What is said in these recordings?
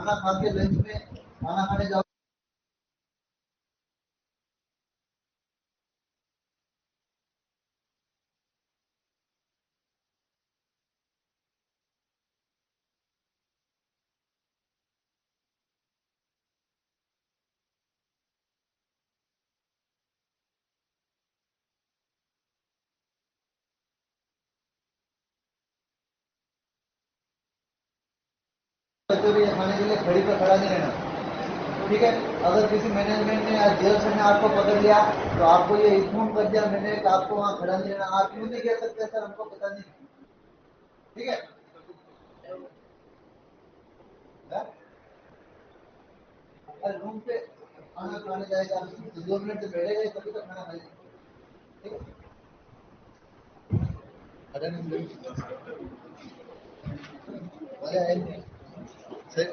खाना खा के लंच में खाना खाने जाओ खाने के लिए खड़ी पर खड़ा नहीं रहना, ठीक है। अगर किसी मैनेजमेंट ने या जेल से ने आपको पकड़ लिया तो आपको ये इन्फॉर्म कर दिया मैंने कि आपको वहाँ खड़ा नहीं रहना। आप क्यों नहीं कह सकते सर हमको पता नहीं, ठीक है। अगर रूम पे खाना खाने जाएगा तो 2 मिनट से बैठेगा तभी तो खाना खाएगा, ठीक है। अरे नहीं सही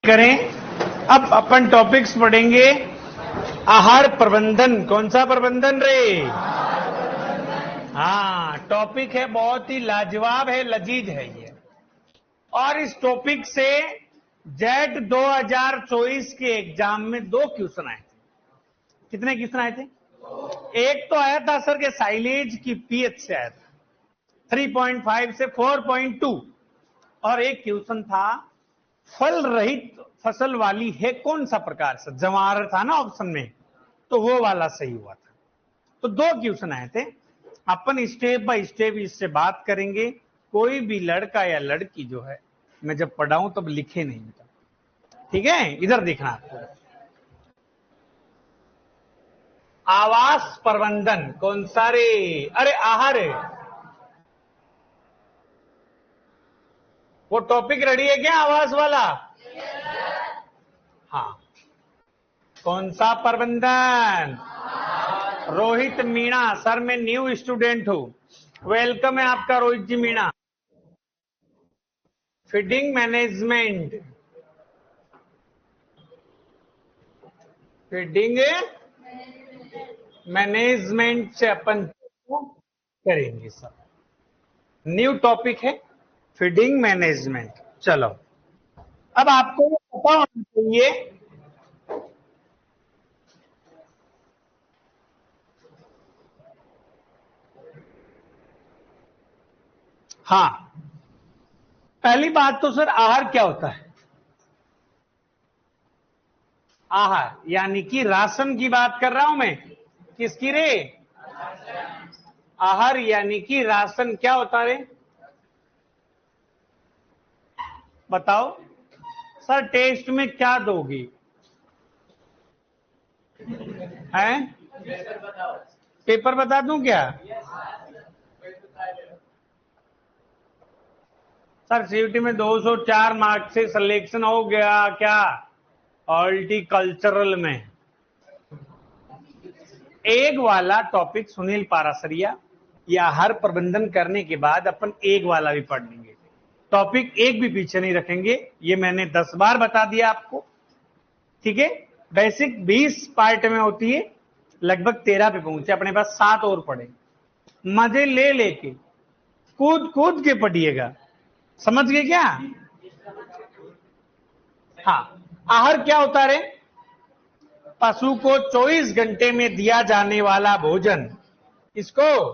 करें। अब अपन टॉपिक्स पढ़ेंगे। आहार प्रबंधन। कौन सा प्रबंधन रे? हाँ, टॉपिक है बहुत ही लाजवाब है, लजीज है ये। और इस टॉपिक से जेट 2024 के एग्जाम में 2 क्वेश्चन आए थे। कितने क्वेश्चन आए थे? एक तो आया था सर के साइलेज की पीएच से आया था 3.5 से 4.2, और एक क्वेश्चन था फल रहित फसल वाली है कौन सा प्रकार से, जवार था ना ऑप्शन में, तो वो वाला सही हुआ था। तो 2 क्वेश्चन आए थे। अपन स्टेप बाय स्टेप इससे बात करेंगे। कोई भी लड़का या लड़की जो है, मैं जब पढ़ाऊं तब लिखे नहीं था, ठीक है। इधर देखना आपको। आवास प्रबंधन कौन सा रे? अरे आहार। वो टॉपिक रेडी है क्या आवास वाला? हाँ। कौन सा प्रबंधन? रोहित मीणा सर, मैं न्यू स्टूडेंट हूं। वेलकम है आपका Rohit ji Meena. Feeding management, feeding management से अपन करेंगे सर। न्यू टॉपिक है फीडिंग मैनेजमेंट। चलो, अब आपको ये पता होना चाहिए हाँ, पहली बात तो सर आहार क्या होता है? आहार यानी कि राशन की बात कर रहा हूं मैं। किसकी रे? आहार यानी कि राशन। क्या होता है रे? बताओ सर, टेस्ट में क्या दोगी? हैं? पेपर बता दूं क्या? सर सीयूटी में 204 मार्क्स से सिलेक्शन हो गया क्या हॉर्टिकल्चरल में? एग वाला टॉपिक सुनील पारासरिया, या हर प्रबंधन करने के बाद अपन एग वाला भी पढ़ लेंगे। टॉपिक एक भी पीछे नहीं रखेंगे, ये मैंने 10 बार बता दिया आपको, ठीक है। बेसिक 20 पार्ट में होती है, लगभग 13 पे पहुंचे, अपने पास 7 और पढ़े। मजे ले लेके कूद कूद के पढ़िएगा, समझ गए क्या? हाँ, आहार क्या होता रे? पशु को 24 घंटे में दिया जाने वाला भोजन। इसको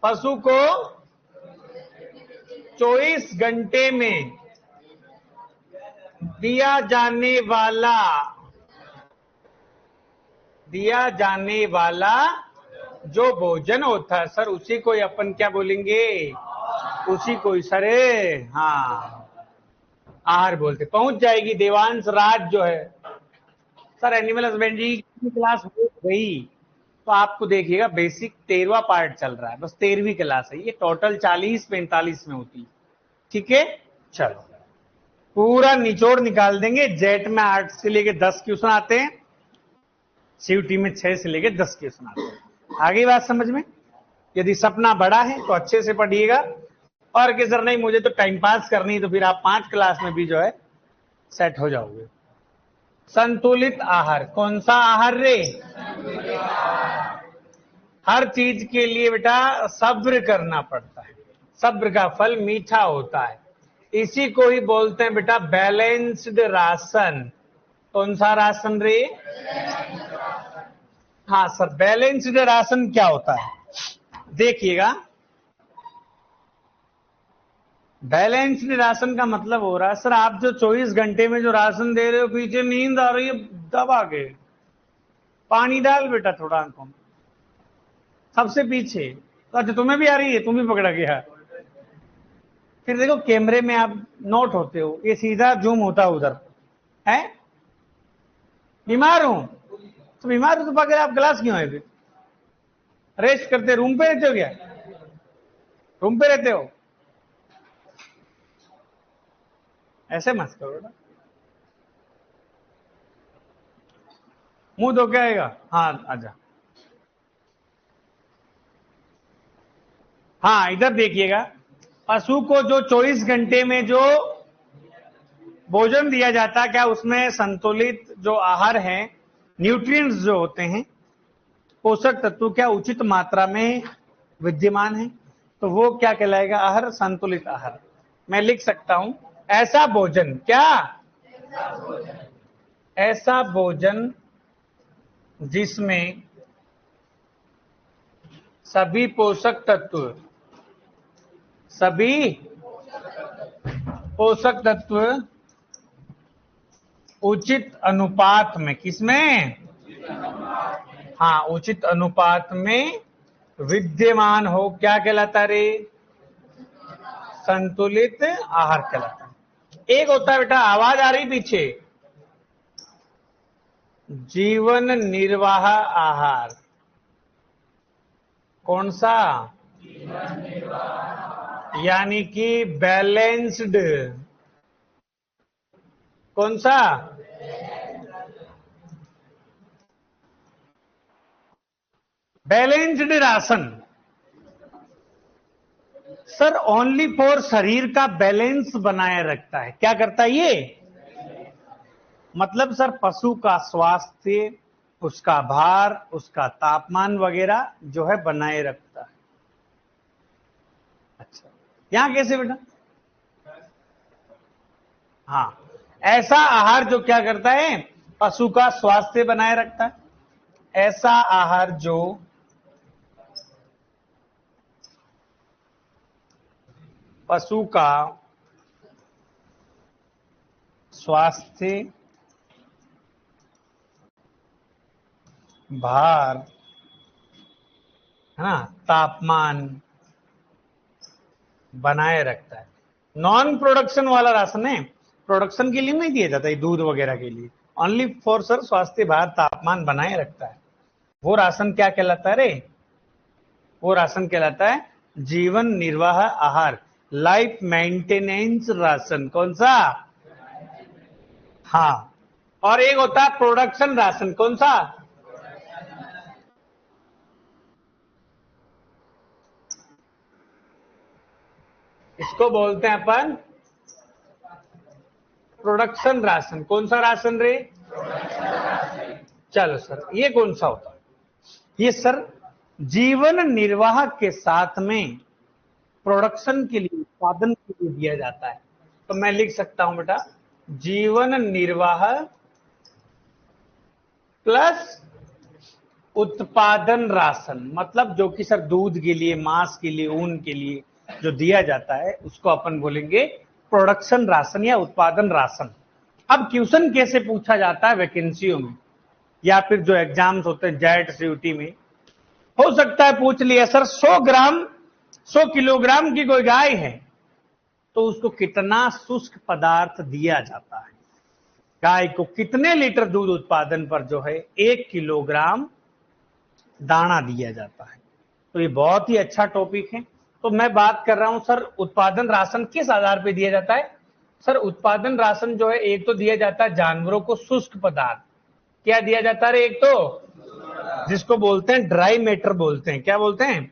पशु को 24 घंटे में दिया जाने वाला जो भोजन होता है सर, उसी को अपन क्या बोलेंगे? उसी को सर, हाँ। आहार बोलते। पहुंच जाएगी देवांश राज जो है। सर एनिमल हस्बेंड्री की क्लास हो गई तो आपको देखिएगा बेसिक 13वां पार्ट चल रहा है, बस 13वीं क्लास है ये, टोटल 40-45 में होती है। ठीक है, चलो पूरा निचोड़ निकाल देंगे। जेट में 8 से लेके 10 क्वेश्चन आते हैं, सीयूटी में 6 से लेके 10 क्वेश्चन आते हैं। आगे बात समझ में? यदि सपना बड़ा है तो अच्छे से पढ़िएगा, और कि सर नहीं मुझे तो टाइम पास करनी है, तो फिर आप 5 क्लास में भी जो है सेट हो जाओगे। संतुलित आहार, कौन सा आहार रे? हर चीज के लिए बेटा सब्र करना पड़ता है, सब्र का फल मीठा होता है। इसी को ही बोलते हैं बेटा बैलेंस्ड राशन। कौन सा राशन रे? हाँ सर, बैलेंस्ड राशन क्या होता है देखिएगा। बैलेंस्ड राशन का मतलब हो रहा है सर आप जो 24 घंटे में जो राशन दे रहे हो, पीछे नींद आ रही है दबा के, पानी डाल बेटा थोड़ा आंखों में, सबसे पीछे। तो अच्छा तुम्हें भी आ रही है, तुम भी पकड़ा गया। फिर देखो कैमरे में आप नोट होते हो, ये सीधा जूम होता उधर है। बीमार हूं तो बीमार हो तो पकड़ आप क्लास क्यों आए? फिर रेस्ट करते रूम पे रहते हो क्या? रूम पे रहते हो? ऐसे मत करो बेटा, मुंह धो के आएगा। हाँ आजा, हाँ इधर देखिएगा। पशु को जो 24 घंटे में जो भोजन दिया जाता है, क्या उसमें संतुलित जो आहार है, न्यूट्रिएंट्स जो होते हैं, पोषक तत्व क्या उचित मात्रा में विद्यमान है, तो वो क्या कहलाएगा? आहार, संतुलित आहार। मैं लिख सकता हूं ऐसा भोजन, क्या? ऐसा भोजन जिसमें सभी पोषक तत्व उचित अनुपात में, किसमें? हाँ, उचित अनुपात में विद्यमान हो, क्या कहलाता रे? संतुलित आहार कहलाता है। एक होता है बेटा, आवाज आ रही पीछे, जीवन निर्वाह आहार। कौन सा? यानी कि बैलेंस्ड। कौन सा? Balanced ration. Sir only for शरीर का बैलेंस बनाए रखता है। क्या करता है ये? मतलब सर पशु का स्वास्थ्य, उसका भार, उसका तापमान वगैरह जो है बनाए रखता है। अच्छा, यहां कैसे बेटा? हाँ, ऐसा आहार जो क्या करता है? पशु का स्वास्थ्य बनाए रखता है। ऐसा आहार जो पशु का स्वास्थ्य, भार, है ना, तापमान बनाए रखता है। नॉन प्रोडक्शन वाला राशन है, प्रोडक्शन के लिए नहीं दिया जाता है, दूध वगैरह के लिए। ओनली फॉर सर स्वास्थ्य, भार, तापमान बनाए रखता है। वो राशन क्या कहलाता है रे? वो राशन कहलाता है जीवन निर्वाह आहार, लाइफ मेंटेनेंस राशन। कौन सा? हाँ, और एक होता है प्रोडक्शन राशन। कौन सा? इसको बोलते हैं अपन प्रोडक्शन राशन। कौन सा राशन रे? चलो सर, ये कौन सा होता है? ये सर जीवन निर्वाह के साथ में प्रोडक्शन के लिए, उत्पादन के लिए दिया जाता है। तो मैं लिख सकता हूं बेटा जीवन निर्वाह प्लस उत्पादन राशन। मतलब जो कि सर दूध के लिए, मांस के लिए, ऊन के लिए जो दिया जाता है, उसको अपन बोलेंगे प्रोडक्शन राशन या उत्पादन राशन। अब क्वेश्चन कैसे पूछा जाता है वैकेंसियों में, या फिर जो एग्जाम्स होते हैं जेट सीयूटी में, हो सकता है पूछ लिया सर 100 किलोग्राम की कोई गाय है, तो उसको कितना शुष्क पदार्थ दिया जाता है। गाय को कितने लीटर दूध उत्पादन पर जो है 1 किलोग्राम दाना दिया जाता है। तो ये बहुत ही अच्छा टॉपिक है। तो मैं बात कर रहा हूं सर, उत्पादन राशन किस आधार पर दिया जाता है। सर उत्पादन राशन जो है, एक तो दिया जाता है जानवरों को शुष्क पदार्थ। क्या दिया जाता है, एक तो जिसको बोलते हैं ड्राई मैटर बोलते हैं। क्या बोलते हैं,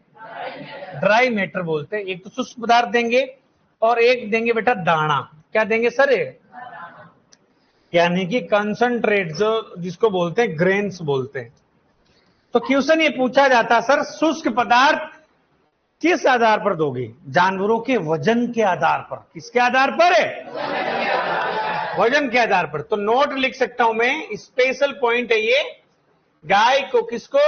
ड्राई मैटर बोलते हैं। एक तो शुष्क पदार्थ देंगे और एक देंगे बेटा दाना। क्या देंगे सर, यानी कि कंसंट्रेट, जो जिसको बोलते हैं ग्रेन्स बोलते हैं। तो क्वेश्चन ये पूछा जाता है सर, शुष्क पदार्थ किस आधार पर दोगे। जानवरों के वजन के आधार पर। किसके आधार पर है, वजन के आधार पर। तो नोट लिख सकता हूं मैं, स्पेशल पॉइंट है ये। गाय को, किसको,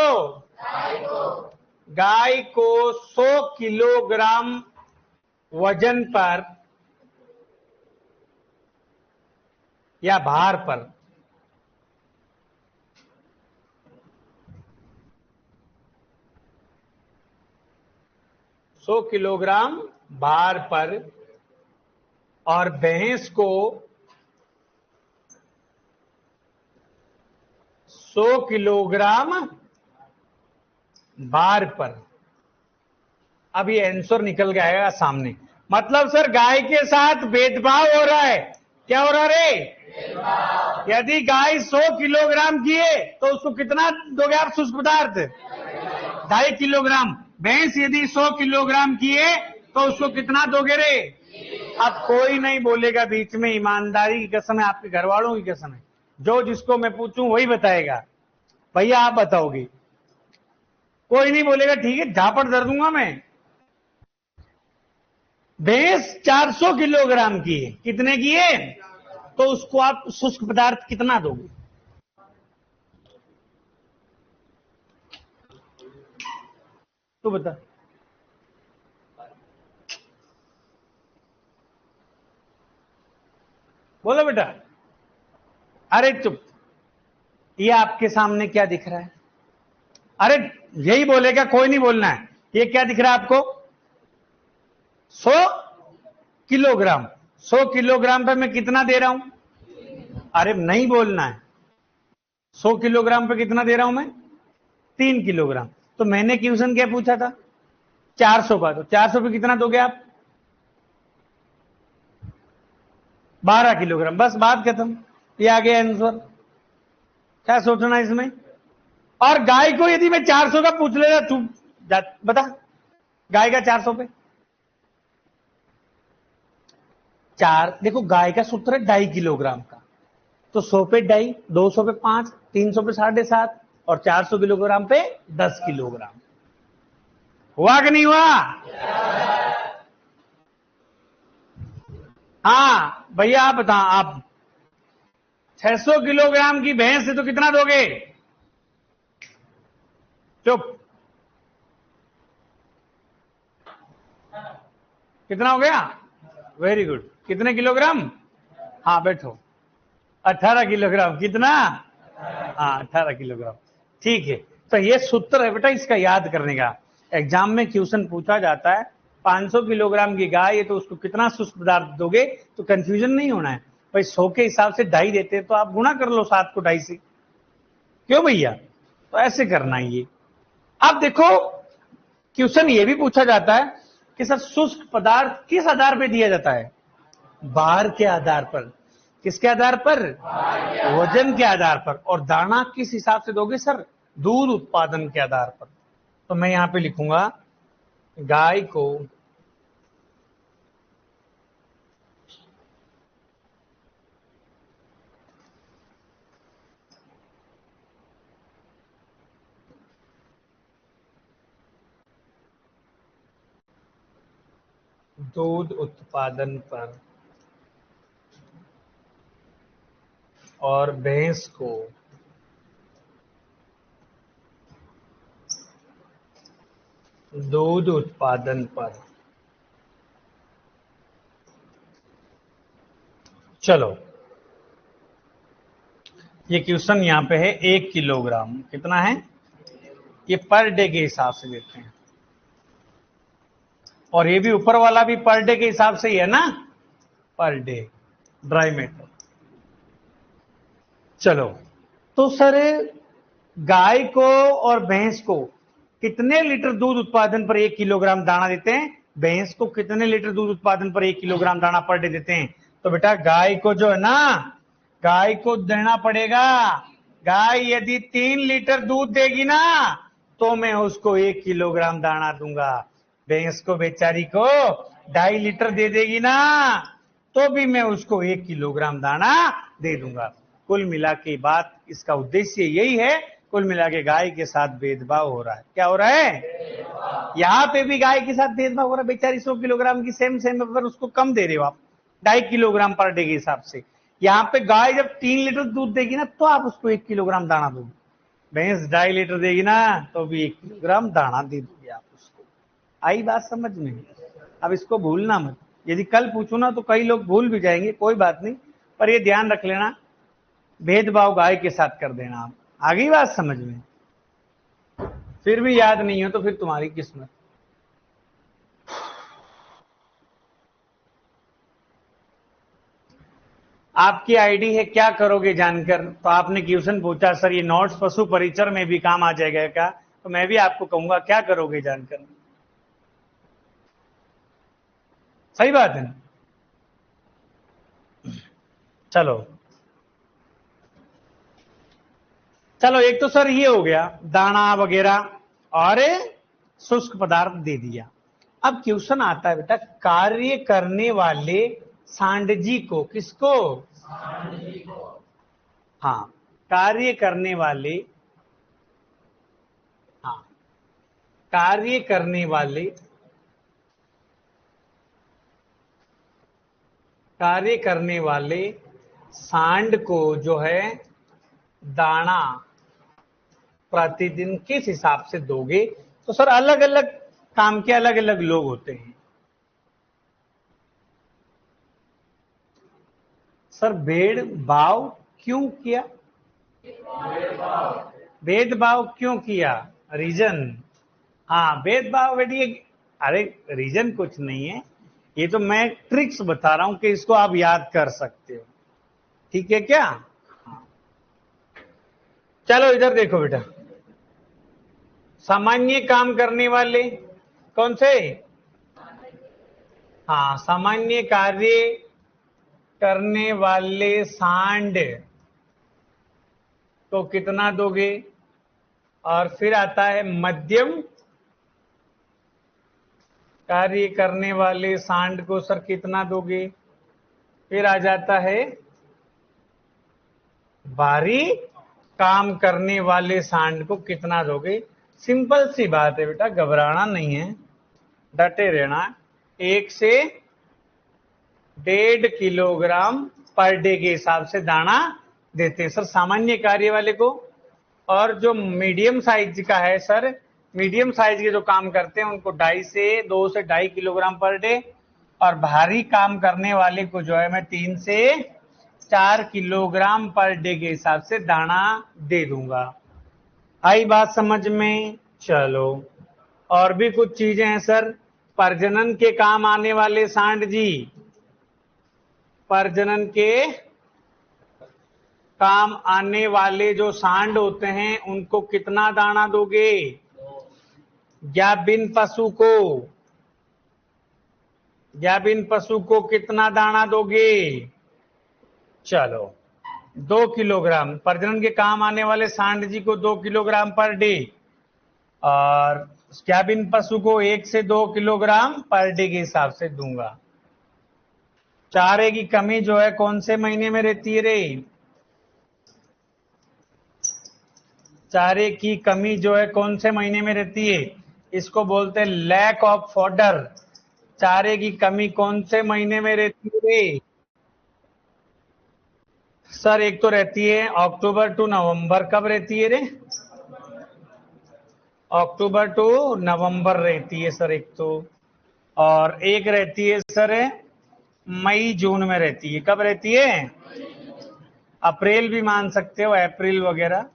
गाय को 100 किलोग्राम वजन पर या भार पर सौ किलोग्राम भार पर और भैंस को 100 किलोग्राम भार पर। अब ये आंसर निकल गया सामने। मतलब सर गाय के साथ भेदभाव हो रहा है। क्या हो रहा है, यदि गाय 100 किलोग्राम की है तो उसको कितना दोगे आप शुष्क पदार्थ, 2.5 किलोग्राम। भैंस यदि 100 किलोग्राम की है तो उसको कितना दोगे रे। अब कोई नहीं बोलेगा बीच में, ईमानदारी की कसम है, आपके घर वालों की कसम है, जो जिसको मैं पूछूं वही बताएगा। भैया आप बताओगे, कोई नहीं बोलेगा ठीक है झापड़ धर दूंगा मैं। भैंस 400 किलोग्राम की है, कितने की है, तो उसको आप शुष्क पदार्थ कितना दोगे। तो बता, बोलो बेटा। अरे चुप, ये आपके सामने क्या दिख रहा है। अरे यही बोलेगा, कोई नहीं बोलना है। ये क्या दिख रहा है आपको, 100 किलोग्राम। 100 किलोग्राम पे मैं कितना दे रहा हूं, अरे नहीं बोलना है। 100 किलोग्राम पे कितना दे रहा हूं मैं, 3 किलोग्राम। तो मैंने क्वेश्चन क्या पूछा था, 400 का। तो 400 पे कितना दोगे आप, 12 किलोग्राम। बस बात खत्म, ये आ गया आंसर। क्या सोचना इसमें। और गाय को यदि मैं 400 का पूछ लेगा, तू बता, गाय का 400 पे 4, देखो गाय का सूत्र है 2.5 किलोग्राम का। तो 100 पे 2.5, 200 पे 5, 300 पे 7.5 और 400 किलोग्राम पे 10 किलोग्राम। हुआ कि नहीं हुआ। हाँ भैया आप बता, आप 600 किलोग्राम की भैंस है तो कितना दोगे। चुप, कितना हो गया, वेरी गुड। कितने किलोग्राम, हाँ बैठो, 18 किलोग्राम। कितना, हाँ 18 किलोग्राम। ठीक है, तो ये सूत्र है बेटा इसका याद करने का। एग्जाम में क्वेश्चन पूछा जाता है 500 किलोग्राम की गाय है तो उसको कितना शुष्क पदार्थ दोगे, तो कंफ्यूजन नहीं होना है भाई। 100 के हिसाब से 2.5 देते तो आप गुणा कर लो 7 को 2.5 से, क्यों भैया। तो ऐसे करना है ये। अब देखो क्वेश्चन ये भी पूछा जाता है कि सर शुष्क पदार्थ किस आधार पर दिया जाता है, भार के आधार पर। किसके आधार पर, वजन के आधार पर। और दाना किस हिसाब से दोगे सर, दूध उत्पादन के आधार पर। तो मैं यहां पे लिखूंगा गाय को दूध उत्पादन पर और भैंस को दूध उत्पादन पर। चलो ये क्वेश्चन यहां पे है 1 किलोग्राम। कितना है, ये पर डे के हिसाब से देते हैं। और ये भी ऊपर वाला भी पर डे के हिसाब से ही है ना। Per day dry matter. चलो, तो सर गाय को और भैंस को कितने लीटर दूध उत्पादन पर 1 किलोग्राम दाना देते हैं? भैंस को कितने लीटर दूध उत्पादन पर 1 किलोग्राम दाना पर डे देते हैं? तो बेटा गाय को जो है ना, गाय को देना पड़ेगा। गाय यदि 3 लीटर दूध देगी ना तो मैं उसको 1 किलोग्राम दाना दूंगा। भैंस को बेचारी को 2.5 लीटर दे देगी ना तो भी मैं उसको 1 किलोग्राम दाना दे दूंगा। कुल मिला के बात, इसका उद्देश्य यही है, कुल मिला के गाय के साथ भेदभाव हो रहा है। क्या हो रहा है? यहां पे भी गाय के साथ भेदभाव हो रहा है। बेचारी 100 किलोग्राम की सेम पर उसको कम दे रहे हो आप 2.5 किलोग्राम पर डे के हिसाब से। यहां पे गाय जब 3 लीटर दूध देगी ना तो आप उसको 1 किलोग्राम दाना दोगे। भैंस 2.5 लीटर देगी ना तो भी 1 किलोग्राम दाना दे दोगे आप उसको। आई बात समझ में? अब इसको भूलना मत। यदि कल पूछू ना तो कई लोग भूल भी जाएंगे, कोई बात नहीं, पर ये ध्यान रख लेना, भेदभाव गाय के साथ कर देना आप। आ गई बात समझ में? फिर भी याद नहीं हो तो फिर तुम्हारी किस्मत। आपकी आईडी है, क्या करोगे जानकर? तो आपने क्वेश्चन पूछा सर ये नोट्स पशु परिचर में भी काम आ जाएगा क्या? तो मैं भी आपको कहूंगा क्या करोगे जानकर। सही बात है ना? चलो चलो, एक तो सर ये हो गया दाना वगैरह और शुष्क पदार्थ दे दिया। अब क्वेश्चन आता है बेटा, कार्य करने वाले सांडजी को, किसको? हाँ, कार्य करने वाले, हाँ, कार्य करने वाले, कार्य करने वाले सांड को जो है दाना प्रतिदिन किस हिसाब से दोगे? तो सर अलग अलग काम के अलग अलग लोग होते हैं। सर भेदभाव क्यों किया? भेदभाव क्यों किया? रीजन? हाँ, भेदभाव बेटी, अरे रीजन कुछ नहीं है, ये तो मैं ट्रिक्स बता रहा हूं कि इसको आप याद कर सकते हो। ठीक है क्या? चलो इधर देखो बेटा, सामान्य काम करने वाले कौन से? हाँ, सामान्य कार्य करने वाले सांड को कितना दोगे? और फिर आता है मध्यम कार्य करने वाले सांड को सर कितना दोगे? फिर आ जाता है भारी काम करने वाले सांड को कितना दोगे? सिंपल सी बात है बेटा, घबराना नहीं है, डटे रहना। 1 से 1.5 किलोग्राम पर डे के हिसाब से दाना देते हैं सर सामान्य कार्य वाले को। और जो मीडियम साइज का है सर, मीडियम साइज के जो काम करते हैं उनको 2 से 2.5 किलोग्राम पर डे, और भारी काम करने वाले को जो है मैं 3 से 4 किलोग्राम पर डे के हिसाब से दाना दे दूंगा। आई बात समझ में? चलो, और भी कुछ चीजें हैं सर, प्रजनन के काम आने वाले सांड जी, प्रजनन के काम आने वाले जो सांड होते हैं उनको कितना दाना दोगे? गाभिन पशु को, गाभिन पशु को कितना दाना दोगे? चलो 2 किलोग्राम, प्रजनन के काम आने वाले सांड जी को 2 किलोग्राम पर डे, और गाभिन पशु को 1 से 2 किलोग्राम पर डे के हिसाब से दूंगा। चारे की कमी जो है कौन से महीने में रहती है रे? चारे की कमी जो है कौन से महीने में रहती है? इसको बोलते हैं लैक ऑफ फॉडर। चारे की कमी कौन से महीने में रहती है रे? सर एक तो रहती है अक्टूबर टू नवंबर। कब रहती है रे? अक्टूबर टू नवंबर रहती है सर एक तो, और एक रहती है सर मई जून में रहती है। कब रहती है? अप्रैल भी मान सकते हो, अप्रैल वगैरह।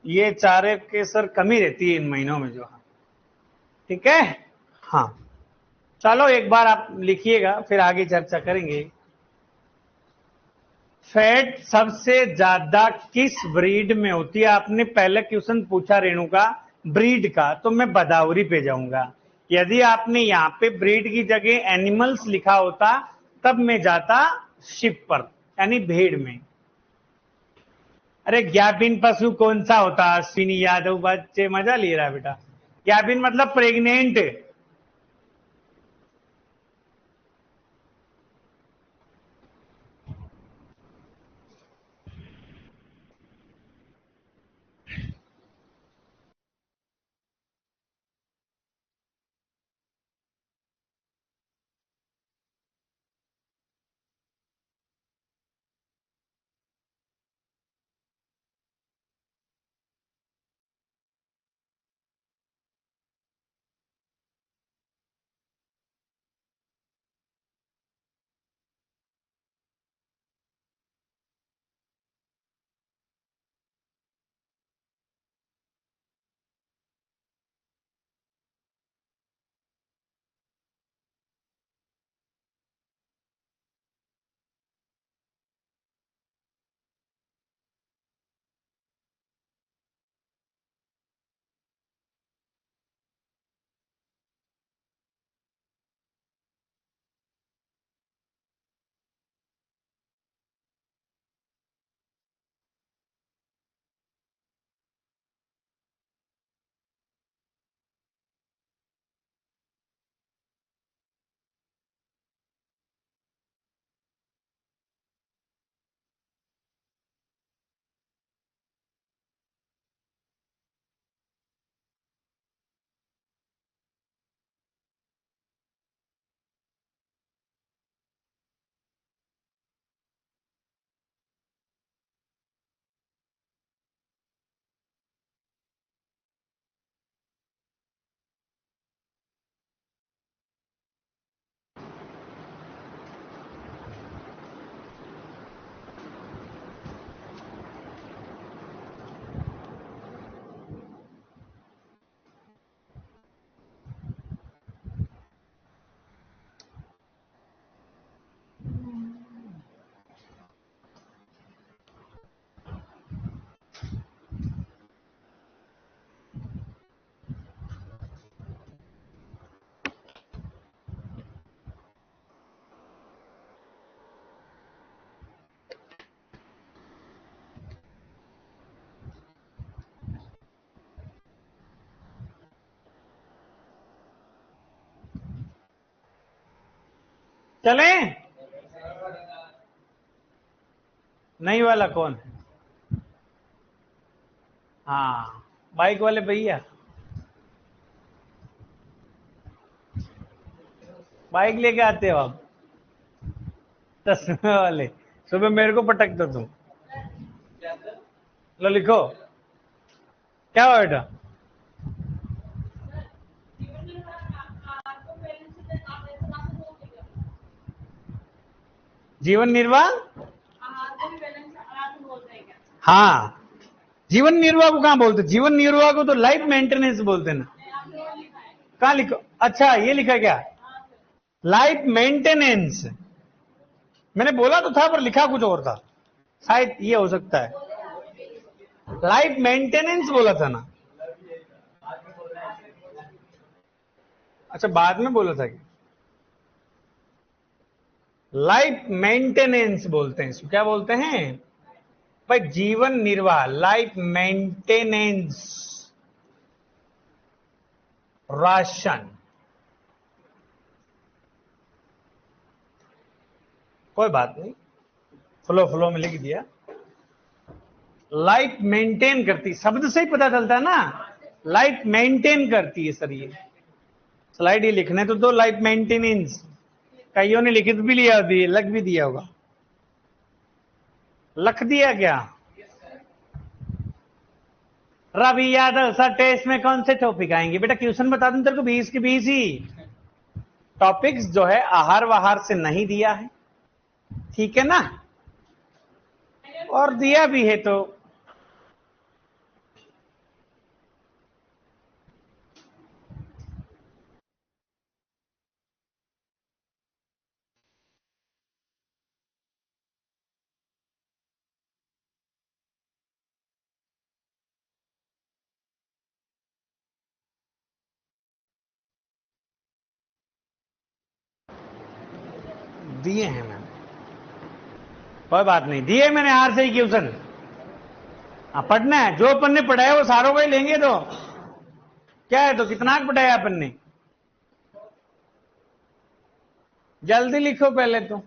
ये चारे के सर कमी रहती है इन महीनों में जो। ठीक है? हाँ, चलो एक बार आप लिखिएगा, फिर आगे चर्चा करेंगे। फैट सबसे ज्यादा किस ब्रीड में होती है? आपने पहले क्वेश्चन पूछा रेणुका ब्रीड का, तो मैं बदावरी पे जाऊंगा। यदि आपने यहाँ पे ब्रीड की जगह एनिमल्स लिखा होता तब मैं जाता शिप पर, यानी भेड़ में। अरे ज्ञापिन पशु कौन सा होता? अश्विनी यादव बच्चे मजा ले रहा है बेटा। ज्ञापिन मतलब प्रेग्नेंट। चले? नहीं वाला कौन है? हाँ, बाइक वाले भैया। बाइक लेके आते हो आप? चश्मे वाले। सुबह मेरे को पटक दो तुम। लो लिखो। क्या हुआ बेटा? जीवन निर्वाह। हाँ, जीवन निर्वाह को कहाँ बोलते? जीवन निर्वाह को तो लाइफ मेंटेनेंस बोलते ना। कहाँ लिखो? अच्छा, ये लिखा क्या? Life maintenance. मैंने बोला तो था पर लिखा कुछ और था, शायद ये हो सकता है। लाइफ मेंटेनेंस बोला था ना? अच्छा, बाद में बोला था कि लाइफ मेंटेनेंस बोलते हैं इसको। क्या बोलते हैं भाई? जीवन निर्वाह, लाइफ मेंटेनेंस, राशन। कोई बात नहीं, फ्लो फ्लो में लिख दिया। लाइफ मेंटेन करती, शब्द से ही पता चलता है ना, लाइफ मेंटेन करती है सर। ये स्लाइड ये लिखने तो दो, लाइफ मेंटेनेंस। कईयों ने लिखित भी लिया, भी लग भी दिया होगा। लख दिया क्या? रवि यादव सर, टेस्ट में कौन से टॉपिक आएंगे? बेटा क्वेश्चन बता दूं तेरे को, 20 के 20 ही टॉपिक्स जो है आहार वाहार से नहीं दिया है, ठीक है ना? और दिया भी है तो दिए हैं मैंने, कोई बात नहीं, दिए मैंने आर से ही क्वेश्चन। पढ़ना है, जो अपन ने पढ़ा है वो सारों को ही लेंगे। तो क्या है, तो कितना पढ़ाया अपन ने, जल्दी लिखो पहले तो।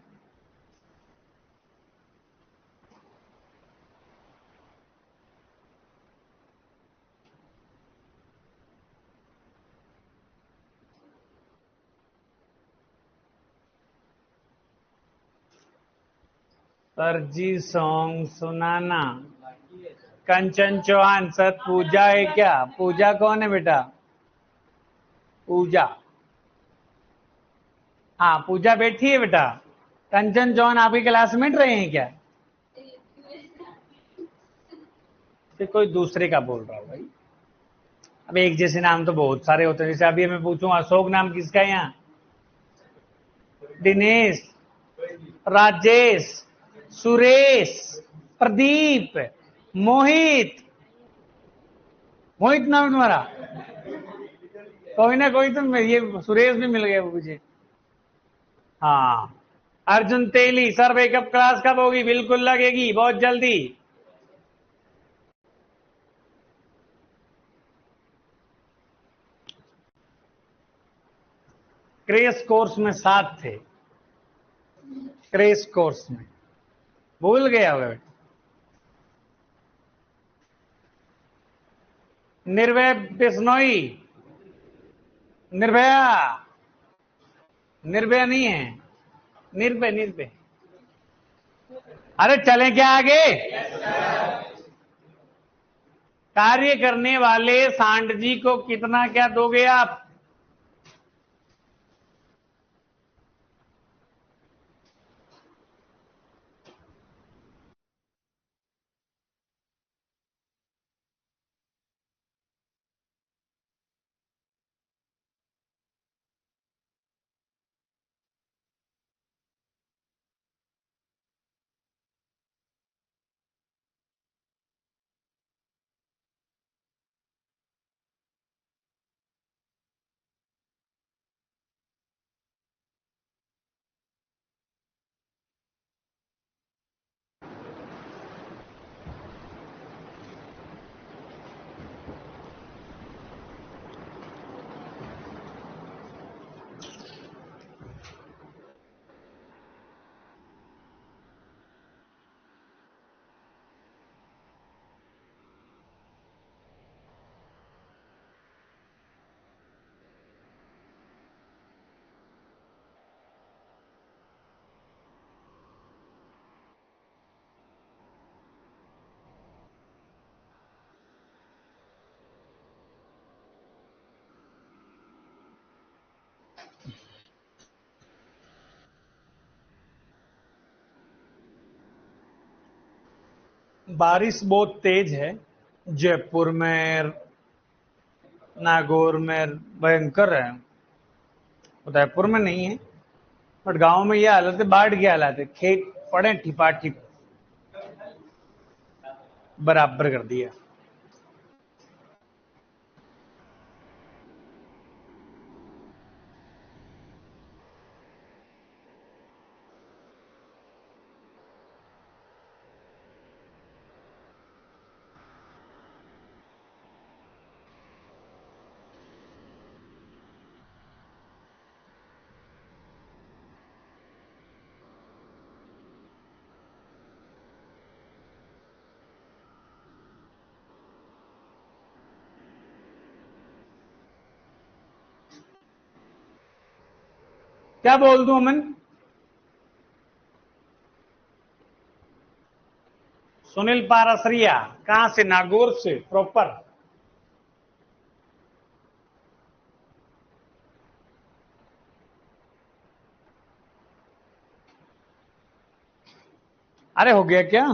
फर्जी सॉन्ग सुनाना, कंचन चौहान सर। पूजा है क्या? पूजा कौन है बेटा? पूजा, हाँ पूजा बैठी है बेटा। कंचन चौहान आपके क्लासमेट रहे हैं क्या? फिर कोई दूसरे का बोल रहा हूँ भाई। अब एक जैसे नाम तो बहुत सारे होते हैं। जैसे अभी मैं पूछूंगा अशोक नाम किसका है यहाँ? दिनेश, राजेश, सुरेश, प्रदीप, मोहित। मोहित नाम है तुम्हारा? कोई ना कोई तो ये सुरेश भी मिल गया मुझे। हाँ, अर्जुन तेली सर, वेकअप क्लास कब होगी? बिल्कुल लगेगी, बहुत जल्दी। क्रेश कोर्स में साथ थे, क्रेश कोर्स में, भूल गया होगा। निर्भय बिश्नोई, निर्भया, निर्भया नहीं है, निर्भय, निर्भय। अरे चले क्या आगे? कार्य करने वाले सांड जी को कितना क्या दोगे आप? बारिश बहुत तेज है जयपुर में, नागौर में भयंकर है। उदयपुर में नहीं है, बट गांव में ये हालत है, बाढ़ की हालत है। खेत पड़े ठिपा ठिप, बराबर कर दिया। क्या बोल दूं अमन? सुनील पारसरिया, कहां से? नागौर से प्रॉपर। अरे हो गया क्या?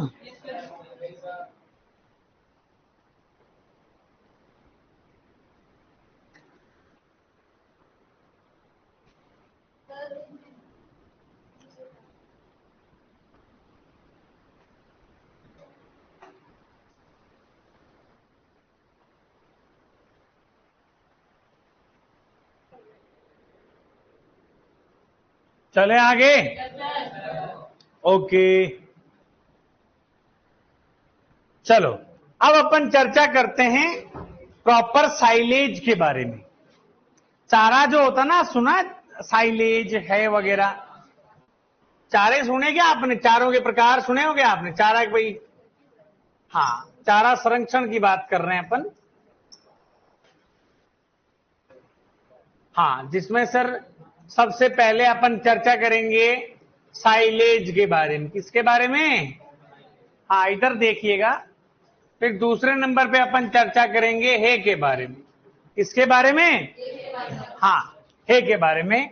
चले आगे। ओके, चलो अब अपन चर्चा करते हैं प्रॉपर साइलेज के बारे में। चारा जो होता ना, सुना साइलेज है वगैरह, चारे सुने क्या आपने? चारों के प्रकार सुने हो क्या आपने? चारा भाई, हाँ, चारा संरक्षण की बात कर रहे हैं अपन। हाँ, जिसमें सर सबसे पहले अपन चर्चा करेंगे साइलेज के बारे में। किसके बारे में? हाँ, इधर देखिएगा। फिर दूसरे नंबर पे अपन चर्चा करेंगे हे के बारे में। किसके बारे में? हाँ, हे के बारे में।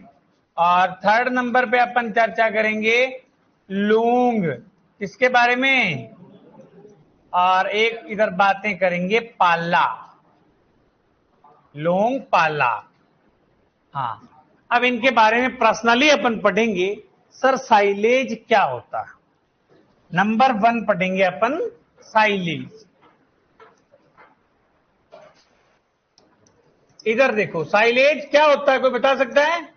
और थर्ड नंबर पे अपन चर्चा करेंगे लूंग। किसके बारे में? और एक इधर बातें करेंगे पाला, लोंग पाला। हाँ, अब इनके बारे में पर्सनली अपन पढ़ेंगे। सर साइलेज क्या होता है? नंबर 1 पढ़ेंगे अपन साइलेज। इधर देखो, साइलेज क्या होता है, कोई बता सकता है?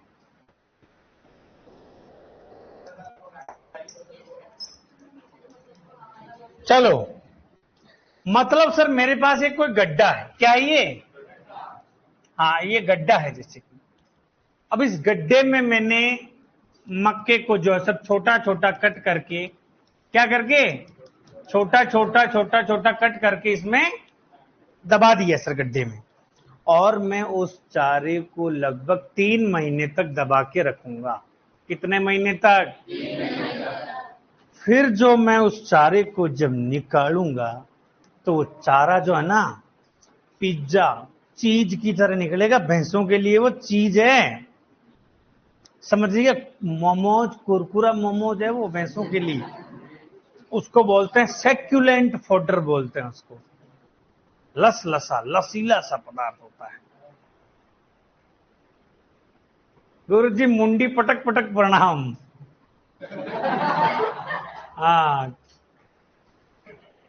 चलो, मतलब सर मेरे पास एक कोई गड्ढा है, क्या है ये? हाँ, ये गड्ढा है जैसे कि। अब इस गड्ढे में मैंने मक्के को जो है सब छोटा छोटा कट करके, क्या करके? छोटा छोटा छोटा छोटा कट करके इसमें दबा दिया सर गड्ढे में। और मैं उस चारे को लगभग 3 महीने तक दबा के रखूंगा। कितने महीने तक? फिर जो मैं उस चारे को जब निकालूंगा तो वो चारा जो है ना, पिज्जा चीज की तरह निकलेगा। भैंसों के लिए वो चीज है, समझिए। मोमोज, कुरकुरा मोमोज है वो भैंसों के लिए। उसको बोलते हैं सेक्युलेंट फोडर बोलते हैं उसको। लस लसा लसीला सा पदार्थ होता है। गुरु जी मुंडी पटक पटक प्रणाम। हाँ,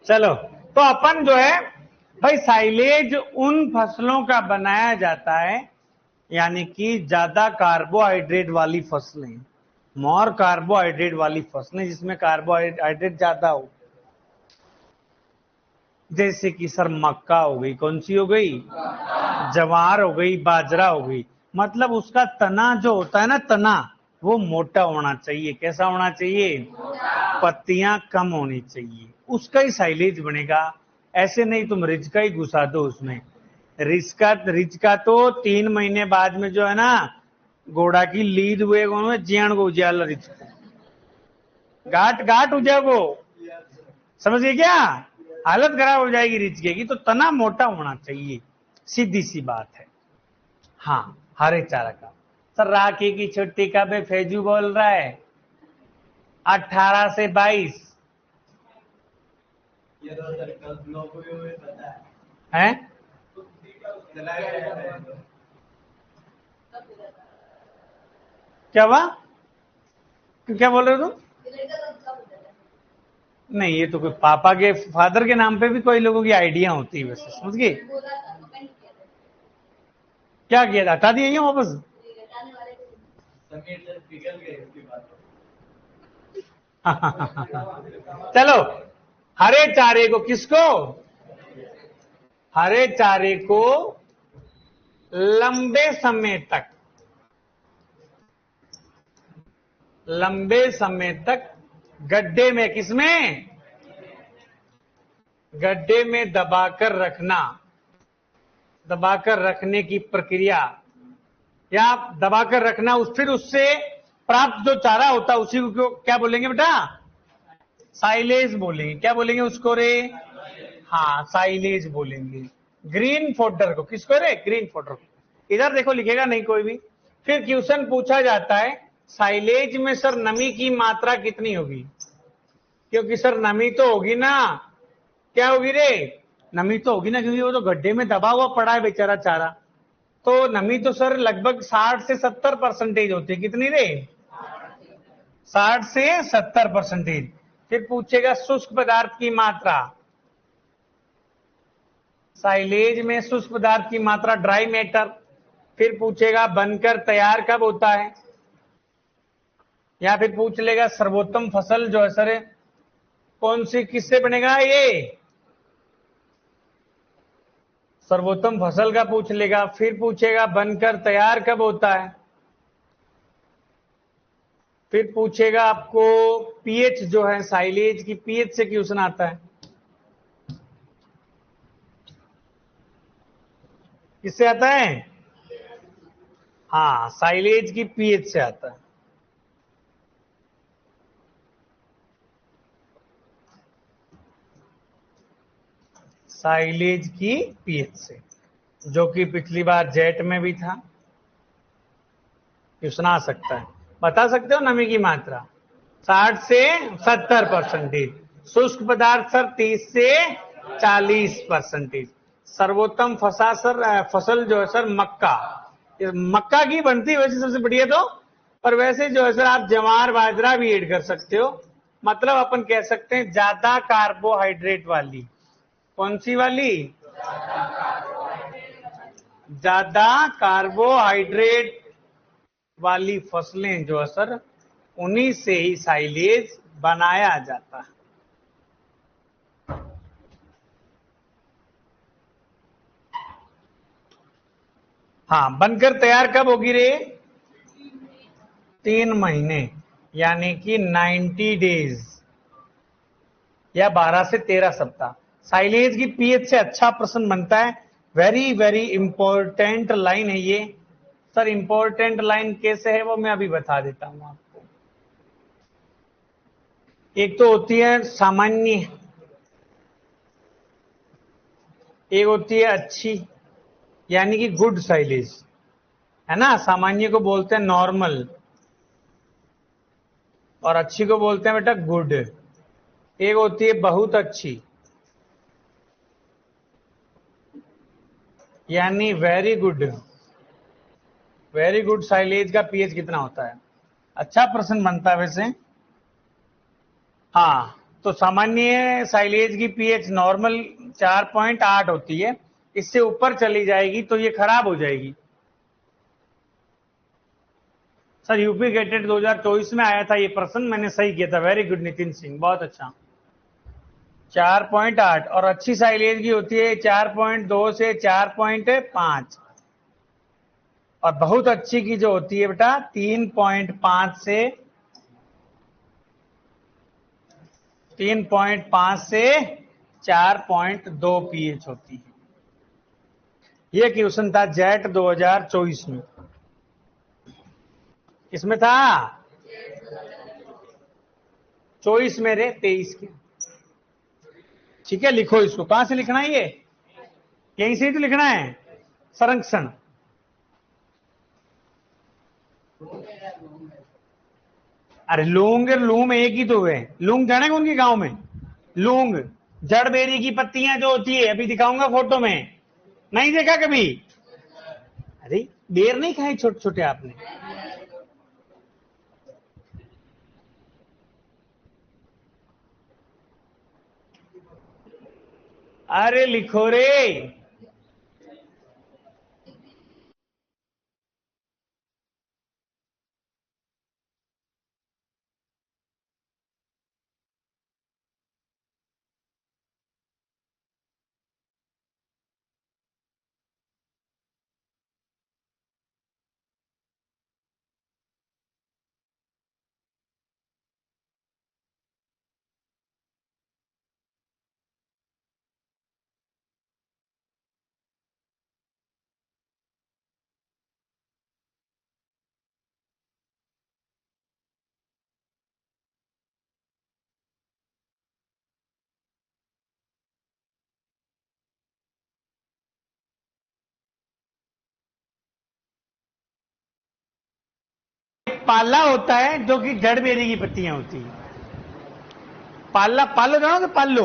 चलो, तो अपन जो है भाई, साइलेज उन फसलों का बनाया जाता है, यानी कि ज्यादा कार्बोहाइड्रेट वाली फसलें, मोर कार्बोहाइड्रेट वाली फसलें, जिसमें कार्बोहाइड्रेट ज्यादा हो। जैसे कि सर मक्का हो गई, कौन सी हो गई? जवार हो गई, बाजरा हो गई। मतलब उसका तना जो होता है ना, तना, वो मोटा होना चाहिए। कैसा होना चाहिए? पत्तियां कम होनी चाहिए, उसका ही साइलेज बनेगा। ऐसे नहीं तुम रिज का ही घुसा दो उसमें। रिज का तो 3 महीने बाद में जो है ना, घोड़ा की लीद हुए जियाण को उजाल रिज को घाट घाट हो जाए वो, समझिए क्या? हालत खराब हो जाएगी रिच की। तो तना मोटा होना चाहिए, सीधी सी बात है। हाँ, हरे चारा का। सर राखी की छुट्टी का भी फैजू बोल रहा है 18 से 22 है। क्या हुआ? क्या बोल रहे हो तुम? नहीं, ये तो कोई पापा के फादर के नाम पे भी कोई लोगों की आइडिया होती है वैसे, समझ गए? क्या किया? हटा दिया वापस? चलो, हरे चारे को, किसको? हरे चारे को लंबे समय तक गड्ढे में, किसमें? गड्ढे में दबाकर रखना। दबाकर रखने की प्रक्रिया, या दबाकर रखना, फिर उससे प्राप्त जो चारा होता है उसी को क्या बोलेंगे बेटा? साइलेज बोलेंगे। क्या बोलेंगे उसको रे? हाँ, साइलेज बोलेंगे। ग्रीन फोडर को, किसको रे? ग्रीन फोडर को। इधर देखो, लिखेगा नहीं कोई भी। फिर क्वेश्चन पूछा जाता है, साइलेज में सर नमी की मात्रा कितनी होगी? क्योंकि सर नमी तो होगी ना। क्या होगी रे? नमी तो होगी ना, क्योंकि वो तो गड्ढे में दबा हुआ पड़ा है बेचारा चारा। तो नमी तो सर लगभग 60 से 70% होती है। कितनी रे? 60 से 70%। फिर पूछेगा शुष्क पदार्थ की मात्रा। साइलेज में शुष्क पदार्थ की मात्रा, ड्राई मैटर। फिर पूछेगा बनकर तैयार कब होता है? या फिर पूछ लेगा सर्वोत्तम फसल जो है सर कौन सी किससे बनेगा, ये सर्वोत्तम फसल का पूछ लेगा। फिर पूछेगा बनकर तैयार कब होता है। फिर पूछेगा आपको पीएच जो है साइलेज की पीएच से क्वेश्चन आता है। किससे आता है? हाँ, साइलेज की पीएच से आता है। साइलेज की पीएच से, जो कि पिछली बार जेट में भी था। क्वेश्चन आ सकता है। बता सकते हो नमी की मात्रा 60 से 70%, शुष्क पदार्थ सर 30 से 40%। सर्वोत्तम फसल जो है सर मक्का, मक्का की बनती है वैसे सबसे बढ़िया तो, पर वैसे जो है सर आप जवार बाजरा भी ऐड कर सकते हो। मतलब अपन कह सकते हैं ज्यादा कार्बोहाइड्रेट वाली। कौन सी वाली? ज्यादा कार्बोहाइड्रेट वाली फसलें जो है सर उन्हीं से ही साइलेज बनाया जाता है। हाँ, बनकर तैयार कब होगी रे? 3 महीने, यानी कि 90 डेज या 12 से 13 सप्ताह। साइलेज की पीएच से अच्छा प्रश्न बनता है। वेरी वेरी इंपॉर्टेंट लाइन है ये सर। इंपॉर्टेंट लाइन कैसे है वो मैं अभी बता देता हूं आपको। एक तो होती है सामान्य, एक होती है अच्छी, यानी कि गुड साइलेज, है ना। सामान्य को बोलते हैं नॉर्मल और अच्छी को बोलते हैं बेटा गुड। एक होती है बहुत अच्छी, यानी very good. Very good silage का पीएच कितना होता है? अच्छा प्रश्न बनता है वैसे। हाँ, तो सामान्य साइलेज की पीएच नॉर्मल 4.8 होती है। इससे ऊपर चली जाएगी तो ये खराब हो जाएगी। सर यूपी गेटेड 2024 में आया था ये प्रश्न, मैंने सही किया था। वेरी गुड नितिन सिंह, बहुत अच्छा। 4.8 और अच्छी साइलेज की होती है 4.2 से 4.5 और बहुत अच्छी की जो होती है बेटा 3.5 से 4.2 पीएच होती है। यह क्वेश्चन था जेट 2024 में। किसमें था? 24 में रे, 23 के। ठीक है, लिखो इसको। कहां से लिखना है ये? यहीं से ही तो लिखना है। संरक्षण। अरे लूंग लूम एक ही तो है। लूंग जाने उनके गांव में लूंग जड़ बेरी की पत्तियां जो होती है, अभी दिखाऊंगा फोटो में। नहीं देखा कभी? अरे बेर नहीं खाए छोटे छोटे आपने? अरे लिखो रे। पाला होता है जो कि जड़ बेरी की पत्तियां होती है। पाला, पालो जानोगे? पालो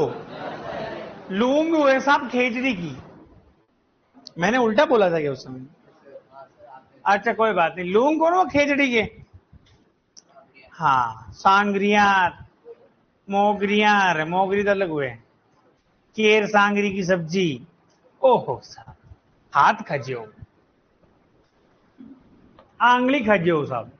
लूंग हुए साहब खेजड़ी की। मैंने उल्टा बोला था क्या उस समय? अच्छा कोई बात नहीं। लूंग कौन? वो खेजड़ी के। हाँ, सांगरिया, मोगरिया। अरे मोगरी तो अलग हुए। केर सांगरी की सब्जी। ओहो साहब, हाथ खजियो, आंगली खजियो साहब।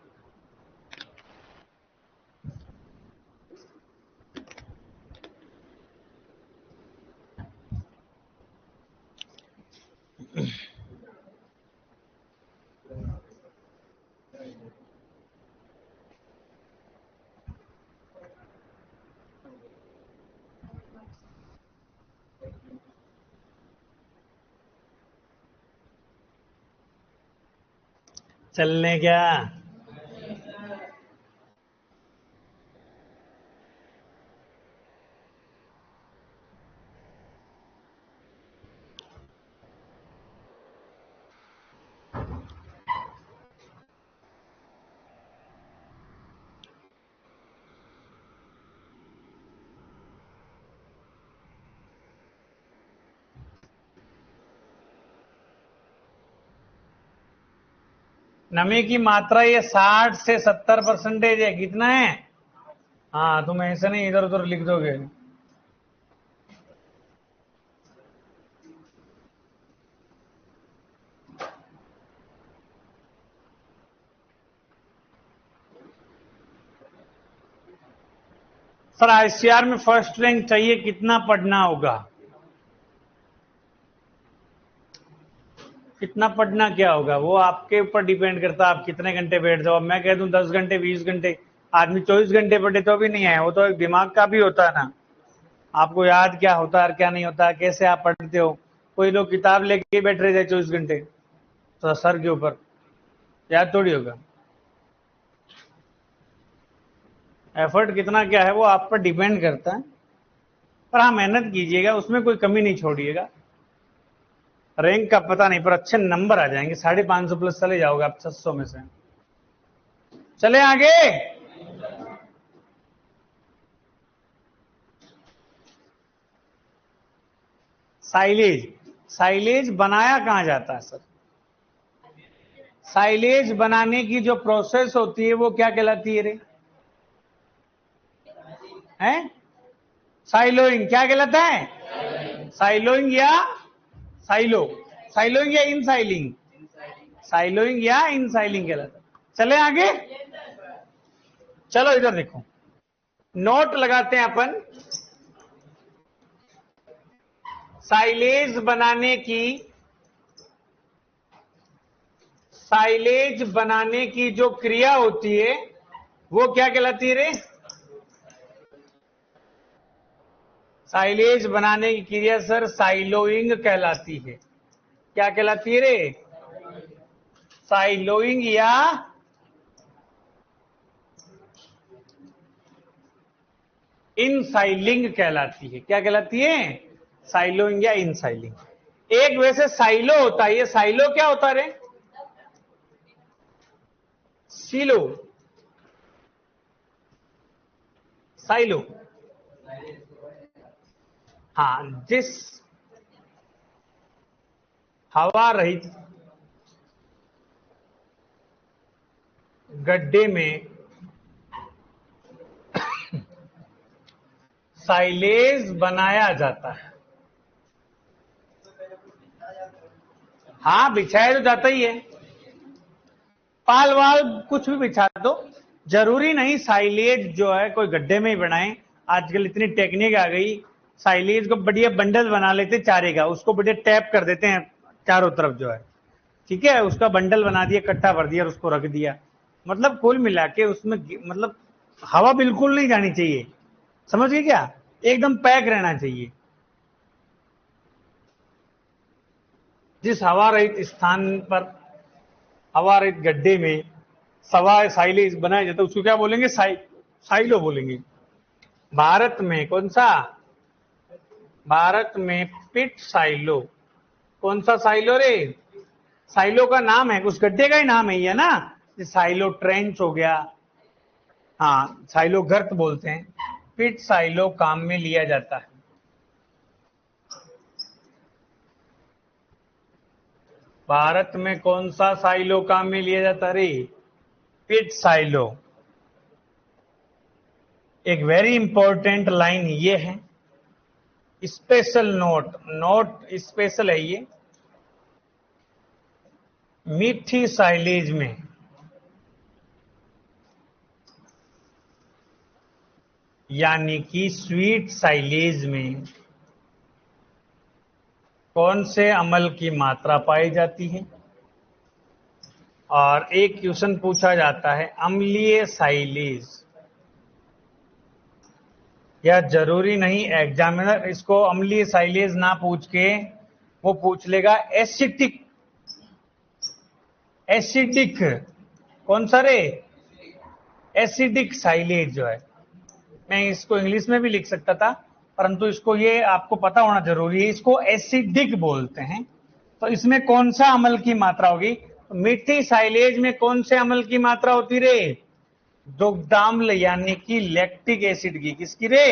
चलने क्या? नमी की मात्रा ये 60 से 70% है। कितना है? हाँ, तुम ऐसे नहीं इधर उधर लिख दोगे। सर आईसीआर में फर्स्ट रैंक चाहिए, कितना पढ़ना होगा? कितना पढ़ना क्या होगा वो आपके ऊपर डिपेंड करता है, आप कितने घंटे बैठ जाओ। अब मैं कह दूं 10 घंटे 20 घंटे, आदमी 24 घंटे पढ़े तो भी नहीं आए। वो तो एक दिमाग का भी होता है ना, आपको याद क्या होता है क्या नहीं होता, कैसे आप पढ़ते हो। कोई लोग किताब लेके बैठ रहे थे 24 घंटे तो सर के ऊपर, याद थोड़ी होगा। एफर्ट कितना क्या है वो आप पर डिपेंड करता है, पर हाँ मेहनत कीजिएगा, उसमें कोई कमी नहीं छोड़िएगा। रैंक का पता नहीं पर अच्छे नंबर आ जाएंगे, 550 प्लस चले जाओगे आप 600 में से। चले आगे। साइलेज, साइलेज बनाया कहां जाता है सर? साइलेज बनाने की जो प्रोसेस होती है वो क्या कहलाती है रे? हैं? साइलोइंग। क्या कहलाता है? साइलोइंग या साइलो, साइलोइंग या इन साइलिंग, साइलोइंग या इन साइलिंग कहलाता है। चले आगे। चलो इधर देखो, नोट लगाते हैं अपन। साइलेज बनाने की, साइलेज बनाने की जो क्रिया होती है वो क्या कहलाती है रे? साइलेज बनाने की क्रिया सर साइलोइंग कहलाती है। क्या कहलाती है रे? साइलोइंग या इनसाइलिंग कहलाती है। क्या कहलाती है? साइलोइंग या इनसाइलिंग। एक वैसे साइलो होता है, ये साइलो क्या होता रे? Silo, silo. हाँ, जिस हवा रहित गड्ढे में साइलेज बनाया जाता है। हाँ, बिछाया तो जाता ही है, पाल वाल कुछ भी बिछा दो, जरूरी नहीं साइलेज जो है कोई गड्ढे में ही बनाए। आजकल इतनी टेक्निक आ गई, साइलेज को बढ़िया बंडल बना लेते चारे का, उसको बढ़िया टैप कर देते हैं चारों तरफ जो है, ठीक है, उसका बंडल बना दिया, कट्टा भर दिया और उसको रख दिया। मतलब कुल मिला के उसमें मतलब हवा बिल्कुल नहीं जानी चाहिए, समझ गए क्या? एकदम पैक रहना चाहिए। जिस हवा रहित स्थान पर, हवा रहित गड्ढे में सवा साइलेज बनाया जाता है उसको क्या बोलेंगे? साइलो बोलेंगे। भारत में कौन सा? भारत में पिट साइलो। कौन सा साइलो रे? साइलो का नाम है, उस गड्ढे का ही नाम है ये ना। साइलो ट्रेंच हो गया, हाँ साइलो गर्त बोलते हैं। पिट साइलो काम में लिया जाता है। भारत में कौन सा साइलो काम में लिया जाता रे? पिट साइलो। एक वेरी इंपॉर्टेंट लाइन ये है, स्पेशल नोट, नोट स्पेशल है ये। मीठी साइलेज में यानी कि स्वीट साइलेज में कौन से अम्ल की मात्रा पाई जाती है? और एक क्वेश्चन पूछा जाता है अम्लीय साइलेज, या जरूरी नहीं एग्जामिनर इसको अम्लीय साइलेज ना पूछ के वो पूछ लेगा एसिटिक। एसिडिक कौन सा रे? एसिडिक साइलेज जो है, मैं इसको इंग्लिश में भी लिख सकता था, परंतु इसको ये आपको पता होना जरूरी है, इसको एसिडिक बोलते हैं। तो इसमें कौन सा अम्ल की मात्रा होगी? मीठी साइलेज में कौन से अम्ल की मात्रा होती रे? दुग्धाम्ल यानी कि लैक्टिक एसिड की। किसकी रे?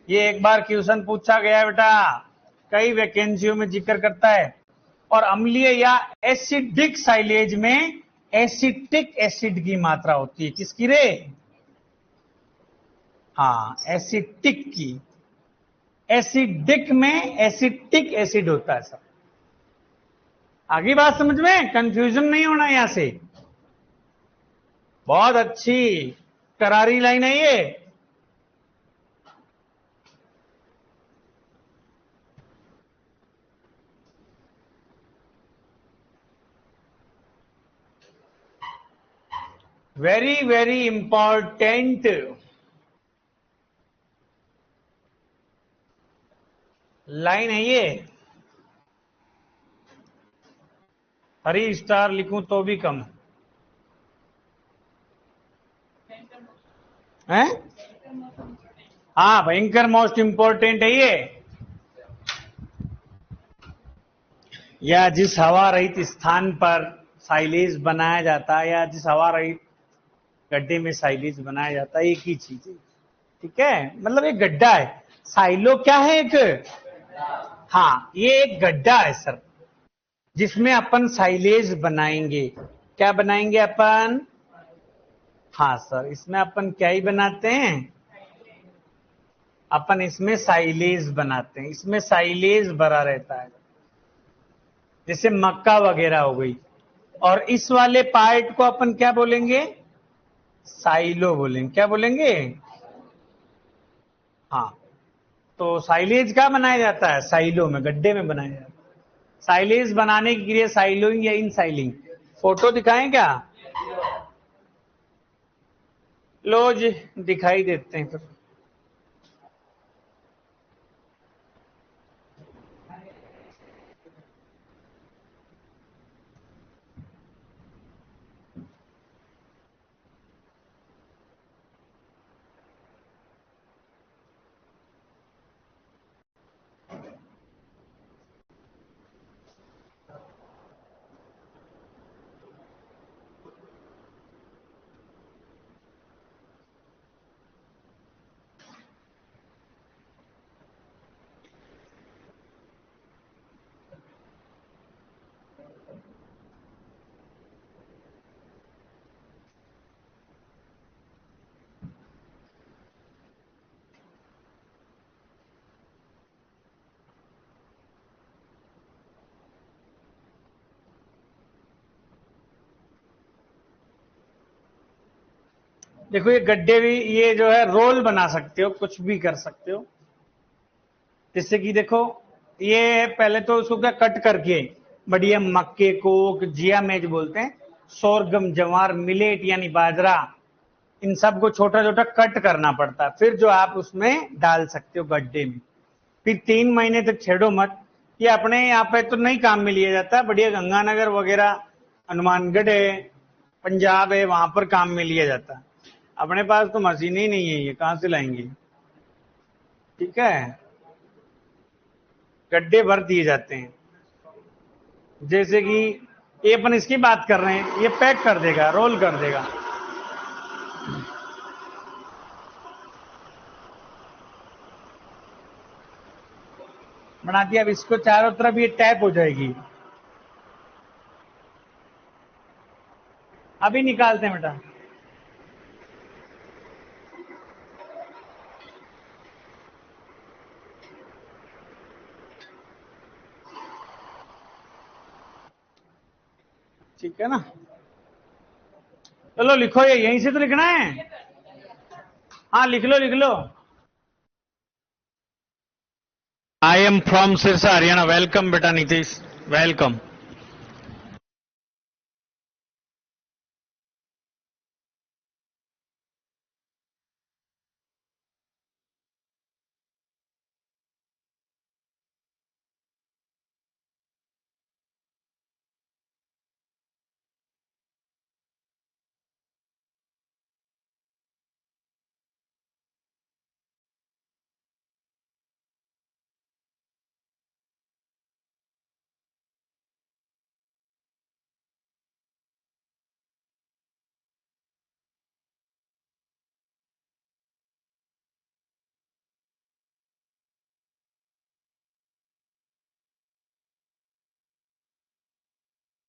ये एक बार क्वेश्चन पूछा गया है बेटा, कई वैकेंसियों में जिक्र करता है। और अम्लीय या एसिडिक साइलेज में एसिटिक एसिड की मात्रा होती है। किसकी रे? हाँ, एसिटिक की। एसिडिक में एसिटिक एसिड होता है। सब आगे बात समझ में, कंफ्यूजन नहीं होना यहां से। बहुत अच्छी करारी लाइन है ये। वेरी वेरी इंपॉर्टेंट लाइन है ये। हरी स्टार लिखूं तो भी कम है। हाँ, भयंकर मोस्ट इंपॉर्टेंट है ये। या जिस हवा रहित स्थान पर साइलेज बनाया जाता है, या जिस हवा रहित गड्ढे में साइलेज बनाया जाता है, एक ही चीज है। ठीक है, मतलब एक गड्ढा है। साइलो क्या है? एक, हाँ, ये एक गड्ढा है सर, जिसमें अपन साइलेज बनाएंगे। क्या बनाएंगे अपन? हाँ सर, इसमें अपन क्या ही बनाते हैं? अपन इसमें साइलेज बनाते हैं। इसमें साइलेज भरा रहता है, जैसे मक्का वगैरह हो गई। और इस वाले पार्ट को अपन क्या बोलेंगे? साइलो बोलेंगे। क्या बोलेंगे? हाँ, तो साइलेज क्या बनाया जाता है? साइलो में, गड्ढे में बनाया जाता है। साइलेज बनाने की क्रिया साइलोइंग या इन साइलिंग। फोटो दिखाएं क्या? लो जी, दिखाई देते हैं फिर। देखो, ये गड्ढे भी, ये जो है रोल बना सकते हो, कुछ भी कर सकते हो। जैसे कि देखो, ये पहले तो उसको क्या कट करके बढ़िया मक्के को जिया मेज बोलते हैं, सोरगम, जवार, मिलेट यानी बाजरा, इन सब को छोटा छोटा कट करना पड़ता है। फिर जो आप उसमें डाल सकते हो गड्ढे में। फिर 3 महीने तक छेड़ो मत। ये अपने यहाँ पे तो नहीं काम में लिया जाता, बढ़िया गंगानगर वगैरह, हनुमानगढ़ है, पंजाब है, वहां पर काम में लिया जाता है। अपने पास तो मशीन ही नहीं है, ये कहां से लाएंगे? ठीक है, गड्ढे भर दिए जाते हैं। जैसे कि ये अपन इसकी बात कर रहे हैं, ये पैक कर देगा, रोल कर देगा। बना दिया। अब इसको चारों तरफ ये टैप हो जाएगी। अभी निकालते हैं बेटा। ठीक है ना? चलो लिखो, ये यहीं से तो लिखना है। हाँ, लिख लो लिख लो। I am from Sirsa, Haryana. Welcome, beta Nitish. Welcome.